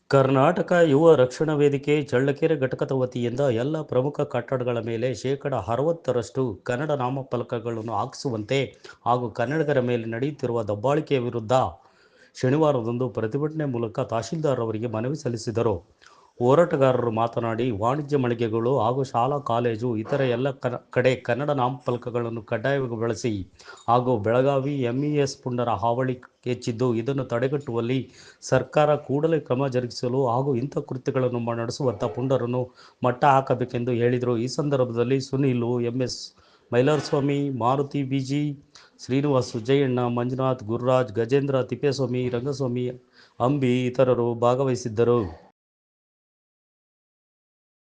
ಕರ್ನಾಟಕ ಯುವ ರಕ್ಷಣಾ ವೇದಿಕೆ ಚಳ್ಳಕೆರೆ ಘಟಕದ ವತಿಯಿಂದ ಎಲ್ಲ ಪ್ರಮುಖ ಕಟ್ಟಡಗಳ ಮೇಲೆ ಶೇಕಡ 60ರಷ್ಟು ಕನ್ನಡ ನಾಮಫಲಕಗಳನ್ನು ಹಾಕಿಸುವಂತೆ ಹಾಗೂ ಕನ್ನಡಿಗರ ಮೇಲೆ ನಡೆಯುತ್ತಿರುವ ದಬ್ಬಾಳಿಕೆಯ ವಿರುದ್ಧ ಶನಿವಾರದಂದು ಪ್ರತಿಭಟನೆ ಮೂಲಕ ತಹಶೀಲ್ದಾರ್ ಅವರಿಗೆ ಮನವಿ ಸಲ್ಲಿಸಿದರು. ಹೋರಾಟಗಾರರು ಮಾತನಾಡಿ, ವಾಣಿಜ್ಯ ಮಳಿಗೆಗಳು ಹಾಗೂ ಶಾಲಾ ಕಾಲೇಜು ಇತರ ಎಲ್ಲ ಕಡೆ ಕನ್ನಡ ನಾಮಫಲಕಗಳನ್ನು ಕಡ್ಡಾಯವಾಗಿ ಬಳಸಿ ಹಾಗೂ ಬೆಳಗಾವಿ ಎಂಇಎಸ್ ಪುಂಡರ ಹಾವಳಿ ಹೆಚ್ಚಿದ್ದು, ಇದನ್ನು ತಡೆಗಟ್ಟುವಲ್ಲಿ ಸರ್ಕಾರ ಕೂಡಲೇ ಕ್ರಮ ಜರುಗಿಸಲು ಹಾಗೂ ಇಂಥ ಕೃತ್ಯಗಳನ್ನು ನಡೆಸುವಂಥ ಪುಂಡರನ್ನು ಮಟ್ಟ ಹಾಕಬೇಕೆಂದು ಹೇಳಿದರು. ಈ ಸಂದರ್ಭದಲ್ಲಿ ಸುನೀಲ್ ಎಂಎಸ್, ಮೈಲಾರಸ್ವಾಮಿ, ಮಾರುತಿ ಬಿಜಿ, ಶ್ರೀನಿವಾಸ್, ಸುಜಯಣ್ಣ, ಮಂಜುನಾಥ್, ಗುರುರಾಜ್, ಗಜೇಂದ್ರ, ತಿಪ್ಪೇಸ್ವಾಮಿ, ರಂಗಸ್ವಾಮಿ, ಅಂಬಿ ಇತರರು ಭಾಗವಹಿಸಿದ್ದರು.